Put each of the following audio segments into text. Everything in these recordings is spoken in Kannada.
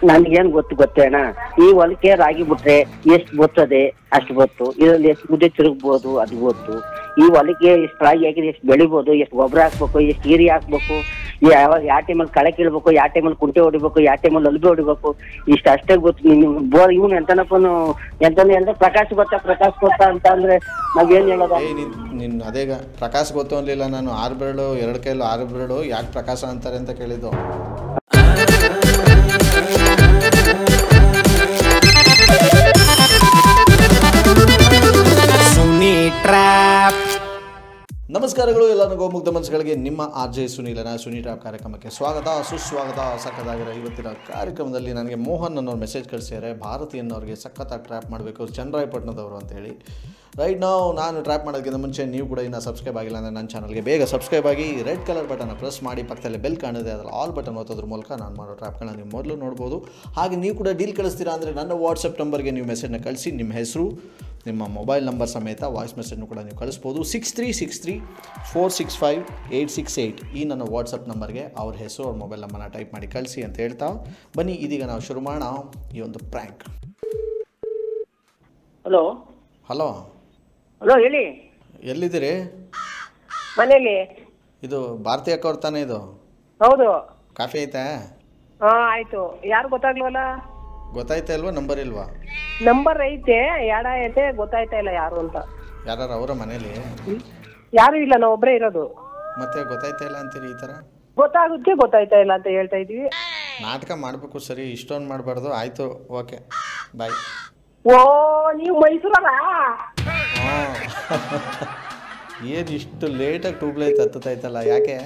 ನನ್ಗೇನ್ ಗೊತ್ತೇನಾ, ಈ ಹೊಲಕ್ಕೆ ರಾಗಿ ಬಿಟ್ರೆ ಎಷ್ಟು ಬರ್ತದೆ ಅಷ್ಟು ಗೊತ್ತು, ಇದ್ರಲ್ಲಿ ಎಷ್ಟು ಮುದ್ದೆ ತಿರುಗ್ಬೋದು ಅದು ಗೊತ್ತು, ಈ ಹೊಲಕ್ಕೆ ಎಷ್ಟು ರಾಗಿ ಹಾಕಿದ್ರೆ ಎಷ್ಟು ಬೆಳಿಬೋದು, ಎಷ್ಟು ಗೊಬ್ಬರ ಹಾಕ್ಬೇಕು, ಎಷ್ಟು ಹೀರಿ ಹಾಕ್ಬೇಕು, ಯಾವ ಟೈಮಲ್ಲಿ ಕಳೆ ಕೀಳ್ಬೇಕು, ಯಾವ ಟೈಮಲ್ಲಿ ಕುಂಟೆ ಹೊಡಿಬೇಕು, ಯಾವ ಟೈಮಲ್ಲಿ ಅಲ್ಬೆ ಹೊಡಿಬೇಕು, ಇಷ್ಟ ಅಷ್ಟೇ ಗೊತ್ತು. ಬೋರ್ ಇವನು ಎಂತನಪ್ಪನು ಎಂತಂದ್ರೆ ಪ್ರಕಾಶ್ ಗೊತ್ತಾ ಅಂತ ಅಂದ್ರೆ ನಾವೇನ್ ಹೇಳೋದ? ನಿನ್ ಅದೇಗ ಪ್ರಕಾಶ್ ಗೊತ್ತು ಅನ್ಲಿಲ್ಲ, ನಾನು 6 ಬೆರಳು 2 ಕೈಲು 6 ಬೆರಳು ಯಾಕೆ ಪ್ರಕಾಶ ಅಂತಾರೆ ಅಂತ ಕೇಳಿದ್ದು. ನಮಸ್ಕಾರಗಳು ಎಲ್ಲ ಗೋಮುಗ್ಧ ಮನಸ್ಸುಗಳಿಗೆ. ನಿಮ್ಮ RJ ಸುನೀಲನ ಸುನಿ ಟ್ರ್ಯಾಪ್ ಕಾರ್ಯಕ್ರಮಕ್ಕೆ ಸ್ವಾಗತ, ಸುಸ್ವಾಗತ. ಸಖತ್ತಾಗಿರೋ ಇವತ್ತಿನ ಕಾರ್ಯಕ್ರಮದಲ್ಲಿ ನನಗೆ ಮೋಹನ್ ಅನ್ನೋರು ಮೆಸೇಜ್ ಕಳಿಸಿದ್ದಾರೆ. ಭಾರತಿ ಅನ್ನೋರಿಗೆ ಸಖತ್ತಾಗಿ ಟ್ರ್ಯಾಪ್ ಮಾಡಬೇಕು, ಚನ್ನರಾಯಪಟ್ಟಣದವರು ಅಂತೇಳಿ. ರೈಟ್ ನಾವು ನಾನು ಟ್ರ್ಯಾಪ್ ಮಾಡೋದಕ್ಕಿಂತ ಮುಂಚೆ ನೀವು ಕೂಡ ಇನ್ನೂ ಸಬ್ಸ್ಕ್ರೈಬ್ ಆಗಿಲ್ಲ ಅಂದರೆ ನನ್ನ ಚಾನಲ್ಗೆ ಬೇಗ ಸಬ್ಸ್ಕ್ರೈಬ್ ಆಗಿ ರೆಡ್ ಕಲರ್ ಬಟನ್ನ ಪ್ರೆಸ್ ಮಾಡಿ, ಪಕ್ಕದಲ್ಲಿ ಬೆಲ್ ಕಾಣಿದೆ ಅದರಲ್ಲಿ ಆಲ್ ಬಟನ್ ಒತ್ತೋದ್ರ ಮೂಲಕ ನಾನು ಮಾಡೋ ಟ್ರ್ಯಾಪ್ಗಳನ್ನ ನೀವು ಮೊದಲು ನೋಡ್ಬೋದು. ಹಾಗೆ ನೀವು ಕೂಡ ಡೀಲ್ ಕಳಿಸ್ತೀರಾ ಅಂದರೆ ನನ್ನ ವಾಟ್ಸಪ್ ನಂಬರ್ಗೆ ನೀವು ಮೆಸೇಜ್ನ ಕಳಿಸಿ, ನಿಮ್ಮ ಹೆಸರು, ನಿಮ್ಮ ಮೊಬೈಲ್ ನಂಬರ್ ಸಮೇತ ವಾಯ್ಸ್ ಮೆಸೇಜ್ನು ಕೂಡ ನೀವು ಕಳಿಸ್ಬೋದು. 6363465868 ಈ ನನ್ನ ವಾಟ್ಸಪ್ ನಂಬರ್ಗೆ ಅವ್ರ ಹೆಸರು ಅವ್ರ ಮೊಬೈಲ್ ನಂಬರ್ನ ಟೈಪ್ ಮಾಡಿ ಕಳಿಸಿ ಅಂತ ಹೇಳ್ತಾ ಬನ್ನಿ ಇದೀಗ ನಾವು ಶುರು ಮಾಡೋಣ ಈ ಒಂದು ಪ್ರ್ಯಾಂಕ್. ಹಲೋ ಹಲೋ ಹಲೋ, ಹೇಳಿ. ಎಲ್ಲಿದ್ದೀರಿ? ಮನೇಲಿ. ಇದು ಭಾರತಿ ಅಕ್ಕ ಅವ್ರ ತಾನೇ ಇದು? ಹೌದು. ಕಾಫಿ ಆಯ್ತಾ? ಆಯ್ತು. ಯಾರು ಗೊತ್ತಾಗ್ಲವಲ್ಲ? ಗೊತ್ತಾಯ್ತಾ ಇಲ್ವಾ? ನಂಬರ್ ಇಲ್ವಾ? ನಂಬರ್ ಐತೆ, ಯಾಡ ಐತೆ, ಗೊತ್ತಾಯ್ತಾ ಇಲ್ಲ ಯಾರು ಅಂತ. ಯಾರು ಅವರ ಮನೇಲಿ? ಯಾರು ಇಲ್ಲ, ನಾವು ಒಬ್ಬರೇ ಇರೋದು. ಮತ್ತೆ ಗೊತ್ತಾಯ್ತಾ ಇಲ್ಲ ಅಂತೀರಿ ಈ ಥರ? ಗೊತ್ತಾಗುತ್ತೆ, ಗೊತ್ತಾಯ್ತಾ ಇಲ್ಲ ಅಂತ ಹೇಳ್ತಾ ಇದೀವಿ. ನಾಟಕ ಮಾಡಬೇಕು, ಸರಿ, ಇಷ್ಟೊಂದು ಮಾಡಬಾರ್ದು. ಆಯಿತು, ಓಕೆ, ಬಾಯ್. ಓ, ನೀವು ಮೈಸೂರಲ್ಲ? ಏನು ಇಷ್ಟು ಲೇಟಾಗಿ ಟ್ಯೂಬ್ಲೈಟ್ ಹತ್ತೈತಲ್ಲ, ಯಾಕೆ?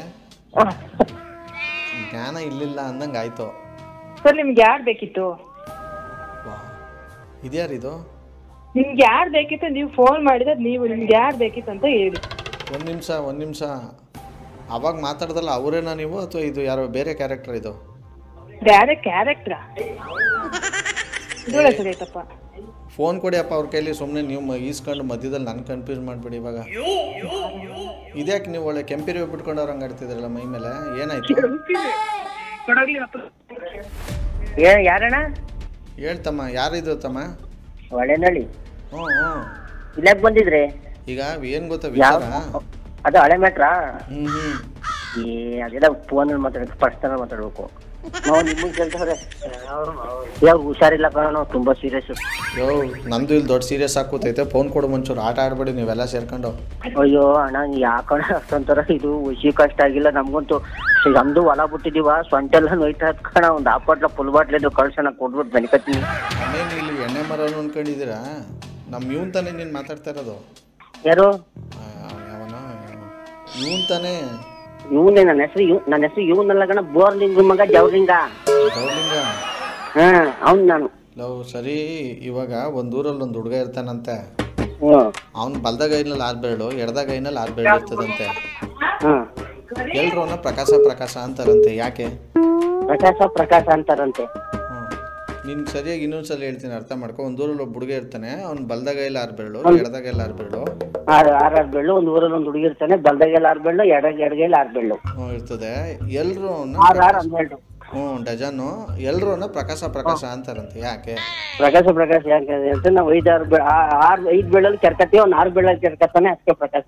ಜ್ಞಾನ ಇಲ್ಲಿಲ್ಲ ಅಂದಂಗೆ ಆಯಿತು. ಸರ್, ನಿಮ್ಗೆ ಯಾರು ಬೇಕಿತ್ತು? ಇದ್ಯಾರಿದು? ನಿಮ್ಗೆ ಯಾರು ಬೇಕಿತ್ತು? ನೀವು ಫೋನ್ ಮಾಡಿದ್ರೆ ನೀವು ನಿಮ್ಗೆ ಯಾರು ಬೇಕಿತ್ತು ಅಂತ ಹೇಳಿ. ಒಂದು ನಿಮಿಷ ಅವಾಗ ಮಾತಾಡ್ದಲ್ಲ ಅವರೇನಾ ನೀವು, ಅಥವಾ ಇದು ಯಾರೋ ಬೇರೆ ಕ್ಯಾರೆಕ್ಟರ್? ಇದು ಬೇರೆ ಕ್ಯಾರೆಕ್ಟ್ರಾ? ಸರಿ ಆಯ್ತಪ್ಪ, ಫೋನ್ ಕೊಡಿ ಅಪ್ಪ ಅವ್ರ ಕೈಲಿ. ಸುಮ್ಮನೆ ನೀವು ಈಸ್ಕೊಂಡು ಮಧ್ಯದಲ್ಲಿ ನನ್ನ ಕನ್ಫ್ಯೂಸ್ ಮಾಡಿಬಿಡಿ. ಇವಾಗ ಇದ್ಯಾಕೆ ನೀವು ಒಳ್ಳೆ ಕೆಂಪಿರಿ ಬಿಟ್ಕೊಂಡವ್ರು ಹಂಗೆ ಆಡ್ತಿದ್ರಲ್ಲ ಮೈ ಮೇಲೆ, ಏನಾಯ್ತು? ಯಾರಣ್ಣ? ಹೇಳ್ತಮ್ಮ, ಯಾರಿದು ತಮ್ಮ? ಒಳ್ಳೆನಳ್ಳಿ. ಹ್ಞೂ ಇಲ್ಲಕ್ಕೆ ಬಂದಿದ್ರೆ ಈಗ ಏನು ಗೊತ್ತಾ ವಿಚಾರ? ಅದು ಹಳೆ ಮ್ಯಾಟ್ರಾ? ಹ್ಞೂ ಅದೆಲ್ಲ ಫೋನಲ್ಲಿ ಮಾತಾಡೋದು, ಪರ್ಸನಲ್ ಮಾತಾಡ್ಬೇಕು. ನಾವು ನಿಮಗೆ ಕೇಳ್ತಾರೆ, ಯಾವ ಹುಷಾರಿಲ್ಲ ಕಣ, ತುಂಬಾ ಸೀರಿಯಸ್. ನಂದು ಇಲ್ಲಿ ದೊಡ್ಡ ಸೀರಿಯಸ್ ಹಾಕೂತೈತೆ. ಫೋನ್ ಕೊಡು ಮುಂಚೂರು, ಆಟ ಆಡ್ಬೇಡಿ ನೀವೆಲ್ಲ ಸೇರ್ಕೊಂಡು. ಅಯ್ಯೋ ಅಣ್ಣ, ಯಾಕಣ ಅಷ್ಟೊಂಥರ? ಇದು ಹುಷಿ ಕಷ್ಟ ಆಗಿಲ್ಲ ನಮ್ಗಂತೂ. ನಮ್ದು ಹೊಲ ಬಿಟ್ಟಿದೀವ, ಸ್ವಂಟೆಲ್ಲ ನೋಯ್ತಾ ಕಣ. ಒಂದು ಆಪಾಟ್ಲ ಫುಲ್ ಬಾಟ್ಲಿದ್ದು ಕಳ್ಸೋಣ ಕೊಟ್ಬಿಟ್ಟು ಬೆನಿಕತ್ತೀನಿ. ಮನೇಲಿ ಇಲ್ಲಿ ಎಣ್ಣೆ ಮರ ಅನ್ಕೊಂಡಿದ್ದೀರಾ? ನಮ್ಮ ಇವನ್ ತಾನೇ ನೀನು ಮಾತಾಡ್ತಾ ಇರೋದು? ಯಾರು? ಯಾವನ ಇವನ್ ತಾನೇ? ಇವನೇ ನನ್ನ ಹೆಸರು ಇವನಲ್ಲ ಕಣ, ಬೋರ್ಲಿಂಗ ಮಗ, ಜವಲಿಂಗ. ಅವ್ನು ನಾನು. ಸರಿ, ಇವಾಗ ಒಂದು ಊರಲ್ಲಿ ಒಂದು ಹುಡುಗ ಇರ್ತಾನಂತೆ. ಅವ್ನು ಬಲ್ದಗೈನಲ್ಲಿ 6 ಬೆರಳು, ಎಡದಗೈನಲ್ಲಿ 6 ಬೆರಳು ಇರ್ತದಂತೆ. ಎಲ್ರು ಅವನ ಪ್ರಕಾಶ ಅಂತಾರಂತೆ. ಯಾಕೆ ಪ್ರಕಾಶ ಅಂತಾರಂತೆ? ನಿನ್ ಸರಿಯಾಗಿ ಇನ್ನೊಂದ್ಸಲ ಹೇಳ್ತೀನಿ, ಅರ್ಥ ಮಾಡ್ಕೊ. ಒಂದು ಊರಲ್ಲಿ ಒಬ್ಬ ಹುಡುಗ ಇರ್ತಾನೆ, ಅವ್ನು ಬಲ್ದಗೈಲಿ 6 ಬೆರಳು, ಎಡದಗೈಲಿ 6 ಬೆರಳು. 6 ಬೆರಳು. ಒಂದು ಊರಲ್ಲಿ ಒಂದು ಹುಡುಗ ಇರ್ತಾನೆ, ಬಲ್ದಗೈಲಿ 6 ಬೆರಳು, ಎಡಗೈಲಿ 6 ಬೆರಳು ಇರ್ತದೆ. ಎಲ್ರು ಡಜನ್ನು. ಎಲ್ರು ಅವನ ಪ್ರಕಾಶ ಅಂತಾರಂತೆ. ಯಾಕೆ ಪ್ರಕಾಶ ಯಾಕೆ ಅಂತ? ನಾವು 5 ಬೆಳ್ಳಲ್ಲಿ ಕೆರ್ಕತ್ತೀವಿ, ಅವ್ನು 6 ಬೆಳ್ಳಲ್ಲಿ ಕೆರ್ಕತ್ತಾನೆ, ಅದಕ್ಕೆ ಪ್ರಕಾಶ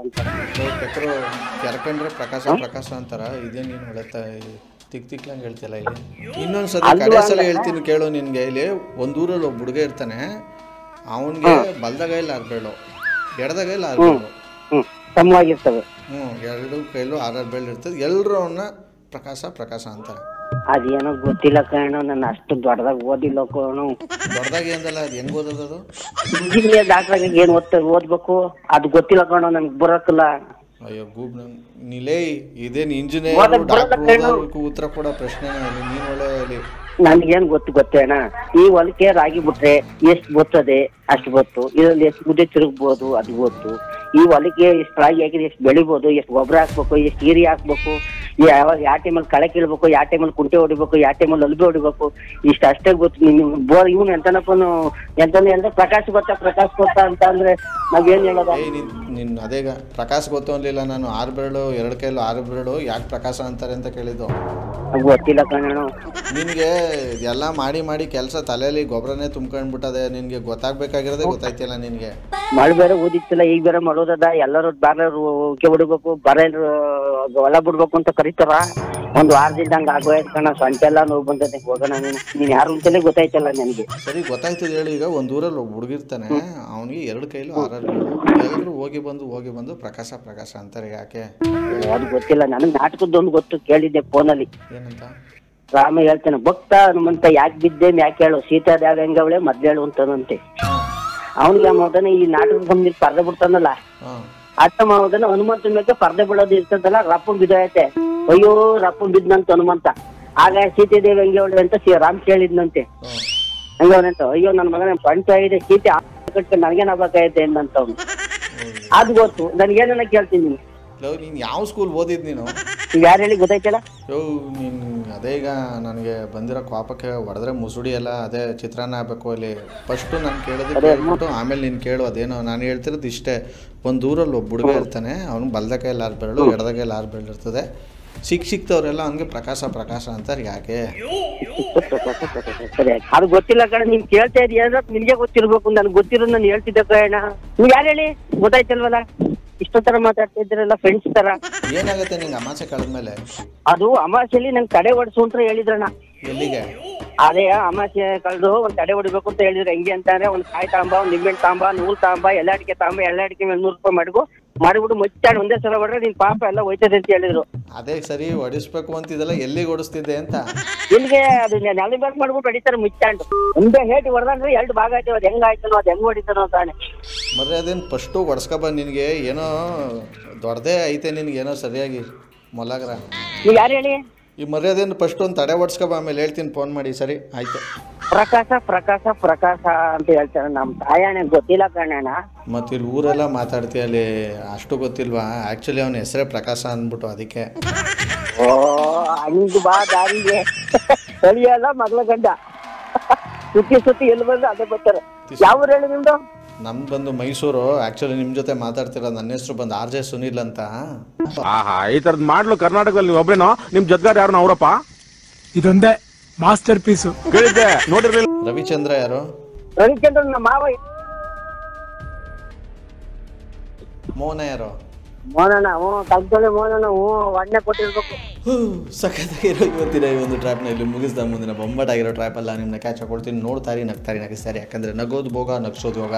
ಅಂತಾರೆ. ಕೆರ್ಕಂಡ್ರೆ ಪ್ರಕಾಶ ಅಂತಾರ? ಇದೇ ನೀನು ಹೊಳೆತ ತಿಕ್ಲಂಗೆ ಹೇಳ್ತಿಲ್ಲ ಇಲ್ಲಿ. ಇನ್ನೊಂದ್ಸಲ ಕಡೆ ಸಲ ಹೇಳ್ತೀನಿ ಕೇಳು ನಿನ್ಗೆ. ಇಲ್ಲಿ ಒಂದು ಊರಲ್ಲಿ ಒಬ್ಬ ಹುಡುಗ ಇರ್ತಾನೆ, ಅವನ್ಗೆ ಬಲ್ದಗೈಲಿ 6 ಬೆರಳು, ಎಡದಗೈಲಿ 6 ಬೆರಳು ಸಮವಾಗಿರ್ತವೆ. ಎರಡು ಕೈಲೂ 6 ಬೆರಳು ಇರ್ತದೆ. ಎಲ್ರು ಅವನ್ನ ಪ್ರಕಾಶ ಅಂತಾರೆ. ಅದೇನೋ ಗೊತ್ತಿಲ್ಲ ಕಣೋ, ನನ್ನ ಅಷ್ಟು ದೊಡ್ಡದಾಗ ಓದಿಲ್ಲ ಕಣೋ. ದೊಡ್ಡದಾಗಿ ಅಂದಲ್ಲ, ಅದು ಹೆಂಗ್ ಓದೋದು? ಇಂಜಿನಿಯರ್ ಡಾಕ್ಟರ್ ಏನ್ ಓದ್ಬೇಕು ಅದು ಗೊತ್ತಿಲ್ಲ ಕಣೋ, ನನ್ಗೆ ಬರೋಕಿಲ್ಲ. ಅಯ್ಯೋ ಗೂಬ್, ನೀಲೇ ಇದೇನು ಇಂಜಿನಿಯರ್ ಡಾಕ್ಟರ್ ಉತ್ತರ ಕೊಡೋ ಪ್ರಶ್ನೆ? ನೀನ್ ಒಳ್ಳೆ ನನ್ಗೇನ್ ಗೊತ್ತೇನ, ಈ ಹೊಲಕ್ಕೆ ರಾಗಿ ಬಿಟ್ರೆ ಎಷ್ಟು ಬರ್ತದೆ ಅಷ್ಟು ಗೊತ್ತು, ಇದ್ರಲ್ಲಿ ಎಷ್ಟು ಮುದ್ದೆ ತಿರುಗ್ಬೋದು ಅದು ಗೊತ್ತು, ಈ ಹೊಲಕ್ಕೆ ಎಷ್ಟು ರಾಗಿ ಹಾಕಿದ್ರೆ ಎಷ್ಟು ಬೆಳಿಬೋದು, ಎಷ್ಟು ಗೊಬ್ಬರ ಹಾಕ್ಬೇಕು, ಎಷ್ಟು ಹೀರಿ ಹಾಕ್ಬೇಕು, ಯಾವ ಟೈಮಲ್ಲಿ ಕಳೆ ಕೀಳ್ಬೇಕು, ಯಾವ ಟೈಮಲ್ಲಿ ಕುಂಟೆ ಹೊಡಿಬೇಕು, ಯಾವ ಟೈಮಲ್ಲಿ ಅಲ್ಬೆ ಹೊಡಿಬೇಕು, ಇಷ್ಟ ಅಷ್ಟೇ ಗೊತ್ತು. ಬೋರ್ ಇವನು ಎಂತನಪ್ಪನು ಎಂತಂದ್ರೆ ಪ್ರಕಾಶ್ ಗೊತ್ತಾ ಅಂತ ಅಂದ್ರೆ ನಾವೇನ್ ಹೇಳೋದ? ನಿನ್ ಅದೇಗ ಪ್ರಕಾಶ್ ಗೊತ್ತು ಅನ್ಲಿಲ್ಲ, ನಾನು 6 ಬೆರಳು 2 ಕೈಲು 6 ಬೆರಳು ಯಾಕೆ ಪ್ರಕಾಶ ಅಂತಾರೆ ಅಂತ ಕೇಳಿದ್ದು. ಗೊತ್ತಿಲ್ಲ ಕಣಣ್ಣ. ನಿನಗೆ ಎಲ್ಲ ಮಾಡಿ ಮಾಡಿ ಕೆಲಸ ತಲೆಯಲ್ಲಿ ಗೊಬ್ಬರನೇ ತುಂಬ್ಕೊಂಡ್ಬಿಟ್ಟದೆ. ನಿನಗೆ ಗೊತ್ತಾಗಬೇಕಾಗಿರೋದೇ ಗೊತ್ತಾಯ್ತಿಲ್ಲ ನಿನಗೆ. ಮಳೆ ಬೇರೆ ಓದಿತ್ತಿಲ್ಲ, ಈಗ ಬೇರೆ ಮಾಡೋದದ. ಎಲ್ಲರೂ ಬಾರ್ಲರು ಉಕ್ಕೆ ಬಿಡ್ಬೇಕು, ಬರಲ್ರು ಹೊಲ ಬಿಡ್ಬೇಕು ಅಂತ ಕರೀತಾರ. ಒಂದು ವಾರದಿಂದ ಹಂಗೆ ಆಗೋಯ್ತು ಕಣ. ಸೊಂಟೆಲ್ಲ ನೋವು ಬಂದದೆ. ಹೋಗೋಣ ನೀನು ಯಾರು ಅಂತಲೇ ಗೊತ್ತಾಯ್ತಲ್ಲ ನನಗೆ. ಸರಿ ಗೊತ್ತಾಯ್ತದೆ ಹೇಳಿ. ಈಗ ಒಂದು ಊರಲ್ಲಿ ಒಬ್ಬ ಹುಡುಗಿರ್ತಾನೆ, ಅವನಿಗೆ 2 ಕೈಲೂ ಆರಾರು. ಎಲ್ಲರೂ ಹೋಗಿ ಬಂದು ಪ್ರಕಾಶ ಪ್ರಕಾಶ ಅಂತಾರೆ. ಯಾಕೆ ಅದು ಗೊತ್ತಿಲ್ಲ ನನಗೆ. ನಾಟಕದ್ದೊಂದು ಗೊತ್ತು, ಕೇಳಿದ್ದೆ ಫೋನಲ್ಲಿ. ಏನಂತ? ರಾಮ ಹೇಳ್ತಾನೆ, ಭಕ್ತ ಹನುಮಂತ ಯಾಕೆ ಬಿದ್ದೇನ್ ಯಾಕೆ ಹೇಳು, ಸೀತಾದಾಗ ಹೆಂಗವಳೆ ಮೊದ್ಲೇಳು ಅಂತದಂತೆ. ಅವನಿಗೆ ಮೊದಲನೇ ಈ ನಾಟಕ ಕಂಪ್ನಿ ಪರ್ದೆ ಬಿಡ್ತಾನಲ್ಲ, ಅರ್ಥ ಮಾಡೋದನ್ನ ಹನುಮಂತನ ಮೇಲೆ ಪರ್ದೆ ಬಿಡೋದು ಇರ್ತದಲ್ಲ, ರಪ್ಪನ್ ಬಿದ್ದೈತೆ. ಅಯ್ಯೋ ರಪ್ಪನ್ ಬಿದ್ದಂತ ಹನುಮಂತ. ಆಗ ಸೀತಾದೇವಿ ಹೆಂಗವಳೆ ಅಂತ ರಾಮ್ ಕೇಳಿದ್ನಂತೆ. ಹಂಗವನಂತ, ಅಯ್ಯೋ ನನ್ನ ಮಗನ ಸೊಂಟ ಇದೆ, ಸೀತೆ ಕಟ್ಕೊಂಡು ನನಗೇನ್ ಆಗ್ಬೇಕಾಗೈತೆ ಅಂತ ಅವ್ನು. ಅದು ಗೊತ್ತು ನನ್ಗೇನ ಕೇಳ್ತೀನಿ. ನೀನು ಯಾವ ಸ್ಕೂಲ್ ಓದಿದ್ ನೀನು? ಈಗ ಯಾರು ಹೇಳಿ ಗೊತ್ತಾಯ್ತಲ್ಲ. ನೀನು ಅದೇ ಈಗ ನನಗೆ ಬಂದಿರೋ ಕೋಪಕ್ಕೆ ಹೊಡೆದ್ರೆ ಮುಸುಡಿ ಎಲ್ಲ ಅದೇ ಚಿತ್ರಾನ್ನ ಆಗಬೇಕು ಅಲ್ಲಿ. ಫಸ್ಟು ನಾನು ಕೇಳಿದ್ಬಿಟ್ಟು ಆಮೇಲೆ ನೀನು ಕೇಳು. ಅದೇನೋ ನಾನು ಹೇಳ್ತಿರೋದು ಇಷ್ಟೇ. ಒಂದು ಊರಲ್ಲಿ ಒಬ್ಬ ಹುಡುಗ ಇರ್ತಾನೆ, ಅವ್ನು ಬಲ್ದ ಕೈಯಲ್ಲಿ 6 ಬೆರಳು, ಎಡದ ಕೈಯಲ್ಲಿ 6 ಬೆರಳು ಇರ್ತದೆ. ಸಿಕ್ತವ್ರೆಲ್ಲ ಅವನಿಗೆ ಪ್ರಕಾಶ ಪ್ರಕಾಶ ಅಂತಾರೆ. ಯಾಕೆ ಅದು ಗೊತ್ತಿಲ್ಲ ಕಣ. ನೀನ್ ಕೇಳ್ತಾ ಇದೀಯ ನಿನ್ಗೆ ಗೊತ್ತಿರ್ಬೇಕು. ನನ್ಗೆ ಗೊತ್ತಿರೋದು ನಾನು ಹೇಳ್ತಿದ್ದೆ ಕಣ. ನೀವ್ ಯಾರು ಹೇಳಿ ಗೊತ್ತಾಯ್ತಲ್ವಲ್ಲ. ಇಷ್ಟೊತ್ತರ ಮಾತಾಡ್ತಾ ಇದ್ರಲ್ಲ ಫ್ರೆಂಡ್ಸ್ ತರ. ಏನಾಗುತ್ತೆ ನಿಂಗೆ ಅಮಾಸೆ ಕಳೆದ್ಮೇಲೆ? ಅದು ಅಮಾಸೆಯಲ್ಲಿ ನಂಗೆ ತಡೆ ಹೊಡ್ಸು ಅಂತ ಹೇಳಿದ್ರಣ್ಣ. ಎಲ್ಲಿಗೆ? ಅದೇ ಅಮಾಸೆ ಕಳೆದು ಒಂದ್ ತಡೆ ಹೊಡಿಬೇಕು ಅಂತ ಹೇಳಿದ್ರೆ. ಹೆಂಗೆ ಅಂತಂದ್ರೆ ಒಂದ್ ಕಾಯಿ ತಾಂಬ, ಒಂದ್ ನಿಂಬೆಹಣ್ಣು ತಾಂಬ, ನೂಲ್ ತಾಂಬ, ಎಲ್ಲ ಅಡಿಕೆ ತಾಂಬ, ಎಲ್ಲ ಅಡಿಕೆ ಮೇಲೆ 100 ರೂಪಾಯಿ ಮಾಡಿಬಿಟ್ಟು ಮುಚ್ಚಾಡಿ ಒಂದೇ ಸಲ ಹೊಡ್ರೆ ನಿನ್ ಪಾಪ ಎಲ್ಲ ಹೋಯ್ತದೆ ಅಂತ ಹೇಳಿದ್ರು. ಅದೇ ಸರಿ ಹೊಡಿಸ್ಬೇಕು ಅಂತಿದ್ದಲ್ಲ, ಎಲ್ಲಿಗೆ ಹೊಡಿಸ್ತಿದ್ದೆ ಅಂತ? ಇಲ್ಲಿಗೆ ಅದು ನೆಲ ಬ್ಯಾಕ್ ಮಾಡ್ಬಿಟ್ಟು ಹೊಡಿತಾರೆ ಮುಚ್ಚಾಂಡು. ಒಂದೇ ಹೇಟಿ ಹೊಡೆದ್ರೆ 2 ಭಾಗ ಆಯ್ತು. ಅದು ಹೆಂಗಾಯ್ತನೋ, ಅದು ಹೆಂಗ್ ಹೊಡಿತಾನೋ ತಾನೆ. ಮರ್ರೆ ಅದೇನು ಫಸ್ಟು ಹೊಡ್ಸ್ಕೊಬ. ನಿನಗೆ ಏನೋ ದೊಡ್ಡದೇ ಐತೆ ನಿನಗೇನೋ ಸರಿಯಾಗಿ ಮೊಲಾಗ್ರ. ನೀವು ಯಾರು ಹೇಳಿ? ಈ ಮರ್ಯಾದೇನು ಫಸ್ಟ್ ಒಂದು ತಡೆ ಹೊಡ್ಸ್ಕೊಬ, ಆಮೇಲೆ ಹೇಳ್ತೀನಿ ಫೋನ್ ಮಾಡಿ. ಸರಿ ಆಯ್ತು. ಪ್ರಕಾಶ ಪ್ರಕಾಶ ಪ್ರಕಾಶ ಅಂತ ಹೇಳ್ತಾರೆ. ನಮ್ಮ ತಾಯಣ್ಣ ಗೊತ್ತಿಲ್ಲ ಕಣ್ಣಣ್ಣ. ಮತ್ತೆ ಇಲ್ಲಿ ಊರೆಲ್ಲ ಮಾತಾಡ್ತೀಯಲ್ಲಿ, ಅಷ್ಟು ಗೊತ್ತಿಲ್ವಾ? ಆ್ಯಕ್ಚುಲಿ ಅವನ ಹೆಸರೇ ಪ್ರಕಾಶ ಅಂದ್ಬಿಟ್ಟು ಅದಕ್ಕೆ. ಓ ಹಂಗೆ ಬಾ ದಾರಿಗೆ ಸರಿಯಲ್ಲ ಮಗ್ಳ ಗಂಡ. ಸುತ್ತಿ ಎಲ್ಲಿ ಬಂದು ಅದೇ ಬರ್ತಾರೆ. ಯಾವ ಊರು ಹೇಳಿ ನಿಮ್ದು? ನಮ್ದು ಬಂದು ಮೈಸೂರು. ಆ್ಯಕ್ಚುಲಿ ನಿಮ್ಮ ಜೊತೆ ಮಾತಾಡ್ತಿರೋ. ನನ್ನ ಹೆಸರು ಬಂದು RJ ಸುನೀಲ್ ಅಂತ. ಈ ತರದ್ ಮಾಡ್ಲು ಕರ್ನಾಟಕದಲ್ಲಿ ಒಬ್ರೇನೋ? ನಿಮ್ ಜೊತೆಗಾರ ಯಾರು? ಅವರಪ್ಪ ಇದೊಂದೇ ಮಾಸ್ಟರ್ ಪೀಸು. ಕೇಳಿದ್ದೆ, ನೋಡಿರ್ಲಿಲ್ಲ. ರವಿಚಂದ್ರ ಯಾರು? ರವಿಚಂದ್ರ ನಮ್ಮ ಮಾವ. ಮೋಹನ ಯಾರು? ಮೋಹನಣ್ಣ. ತಗ್ದೊಳ್ಳೆ ಮೋಹನಣ್ಣ. ಒಣ್ಣೆ ಕೊಟ್ಟಿರ್ಬೇಕು. ಸಖತ್ತಾಗಿರೋ ಇವತ್ತಿನ ಈ ಒಂದು ಟ್ರ್ಯಾಪ್ನ ಇಲ್ಲಿ ಮುಗಿಸ್ದ. ಮುಂದಿನ ಬೊಂಬಾಟಾಗಿರೋ ಟ್ರ್ಯಾಪಲ್ಲ ನಿಮ್ಮನ್ನ ಕ್ಯಾಚ್ ಹಾಕೊಳ್ತೀನಿ. ನೋಡ್ತಾರಿ, ನಗಿಸ್ತಾರೆ. ಯಾಕಂದರೆ ನಗೋದು ಭೋಗ, ನಗ್ಸೋದು ಯೋಗ.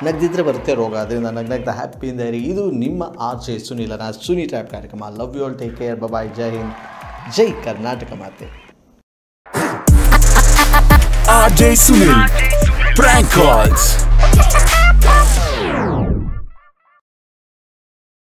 ನಗ್ದಿದ್ರೆ ಬರುತ್ತೆ ರೋಗ. ಅದರಿಂದ ನಗ್ನಗ್ತಾ ಹ್ಯಾಪಿಯಿಂದ ಇರಿ. ಇದು ನಿಮ್ಮ RJ ಸುನೀಲನ ಸುನಿ ಟ್ರ್ಯಾಪ್ ಕಾರ್ಯಕ್ರಮ. Love you all, take care, bye, ಜೈ ಹಿಂದ್, ಜೈ ಕರ್ನಾಟಕ ಮಾತೆ. RJ Sunil Prank Calls.